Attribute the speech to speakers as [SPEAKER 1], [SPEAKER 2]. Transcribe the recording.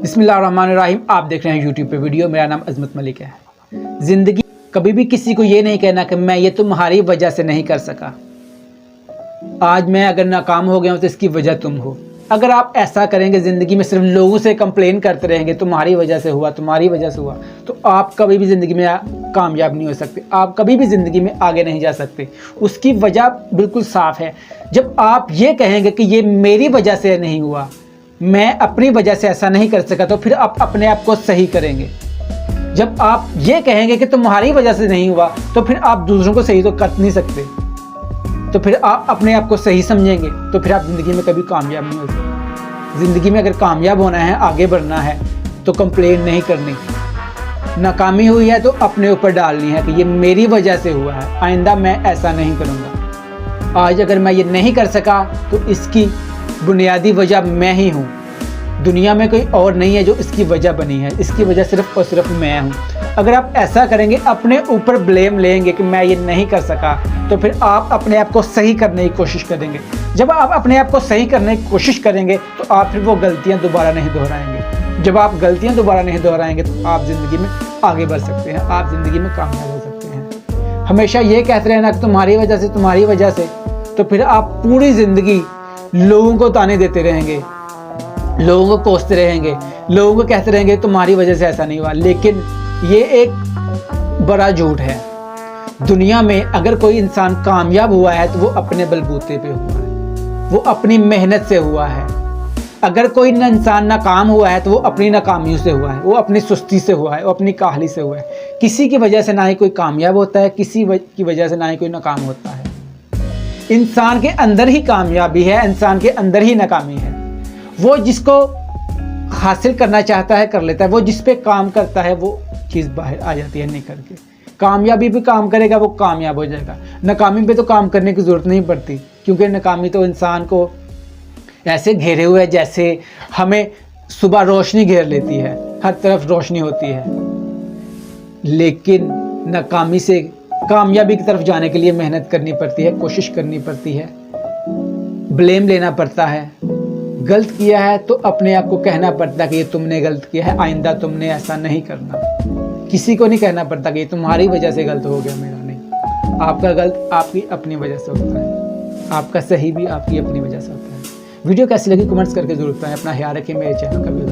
[SPEAKER 1] बिस्मिल्लाहिर्रहमानिर्रहीम। आप देख रहे हैं यूट्यूब पे वीडियो। मेरा नाम अजमत मलिक है। ज़िंदगी कभी भी किसी को ये नहीं कहना कि मैं ये तुम्हारी वजह से नहीं कर सका, आज मैं अगर नाकाम हो गया हूँ तो इसकी वजह तुम हो। अगर आप ऐसा करेंगे, ज़िंदगी में सिर्फ लोगों से कंप्लेन करते रहेंगे तुम्हारी वजह से हुआ, तुम्हारी वजह से हुआ, तो आप कभी भी ज़िंदगी में कामयाब नहीं हो सकते। आप कभी भी ज़िंदगी में आगे नहीं जा सकते। उसकी वजह बिल्कुल साफ़ है। जब आप ये कहेंगे कि ये मेरी वजह से नहीं हुआ, मैं अपनी वजह से ऐसा नहीं कर सका, तो फिर आप अपने आप को सही करेंगे। जब आप ये कहेंगे कि तुम्हारी वजह से नहीं हुआ, तो फिर आप दूसरों को सही तो कर नहीं सकते, तो फिर आप अपने आप को सही समझेंगे, तो फिर आप ज़िंदगी में कभी कामयाब नहीं हो सकते। ज़िंदगी में अगर कामयाब होना है, आगे बढ़ना है, तो कंप्लेन नहीं करनी। नाकामी हुई है तो अपने ऊपर डालनी है कि ये मेरी वजह से हुआ है, आइंदा मैं ऐसा नहीं करूँगा। आज अगर मैं ये नहीं कर सका तो इसकी बुनियादी वजह मैं ही हूँ। दुनिया में कोई और नहीं है जो इसकी वजह बनी है, इसकी वजह सिर्फ और सिर्फ मैं हूँ। अगर आप ऐसा करेंगे, अपने ऊपर ब्लेम लेंगे कि मैं ये नहीं कर सका, तो फिर आप अपने आप को सही करने की कोशिश करेंगे। जब आप अपने आप को सही करने की कोशिश करेंगे तो आप फिर वो गलतियाँ दोबारा नहीं दोहराएंगे। जब आप गलतियाँ दोबारा नहीं दोहराएंगे तो आप ज़िंदगी में आगे बढ़ सकते हैं, आप ज़िंदगी में कामयाब हो सकते हैं। हमेशा ये कहते रहना कि तुम्हारी वजह से, तुम्हारी वजह से, तो फिर आप पूरी ज़िंदगी लोगों को ताने देते रहेंगे, लोगों को कोसते रहेंगे, लोगों को कहते रहेंगे तुम्हारी वजह से ऐसा नहीं हुआ। लेकिन ये एक बड़ा झूठ है। दुनिया में अगर कोई इंसान कामयाब हुआ है तो वो अपने बलबूते पे हुआ है, वो अपनी मेहनत से हुआ है। अगर कोई इंसान नाकाम हुआ है तो वो अपनी नाकामियों से हुआ है, वो अपनी सुस्ती से हुआ है, वो अपनी काहली से हुआ है। किसी की वजह से ना ही कोई कामयाब होता है, किसी की वजह से ना ही कोई नाकाम होता है। इंसान के अंदर ही कामयाबी है, इंसान के अंदर ही नाकामी है। वो जिसको हासिल करना चाहता है कर लेता है, वो जिस पे काम करता है वो चीज़ बाहर आ जाती है निकल के। कामयाबी पे काम करेगा वो कामयाब हो जाएगा, नाकामी पे तो काम करने की ज़रूरत नहीं पड़ती, क्योंकि नाकामी तो इंसान को ऐसे घेरे हुए है जैसे हमें सुबह रोशनी घेर लेती है, हर तरफ रोशनी होती है। लेकिन नाकामी से कामयाबी की तरफ जाने के लिए मेहनत करनी पड़ती है, कोशिश करनी पड़ती है, ब्लेम लेना पड़ता है। गलत किया है तो अपने आप को कहना पड़ता है कि ये तुमने गलत किया है, आइंदा तुमने ऐसा नहीं करना। किसी को नहीं कहना पड़ता कि ये तुम्हारी वजह से गलत हो गया, मेरा नहीं। आपका गलत आपकी अपनी वजह से होता है, आपका सही भी आपकी अपनी वजह से होता है। वीडियो कैसी लगी कमेंट्स करके जरूर बताएं। अपना ख्याल रखें। मेरे चैनल का भी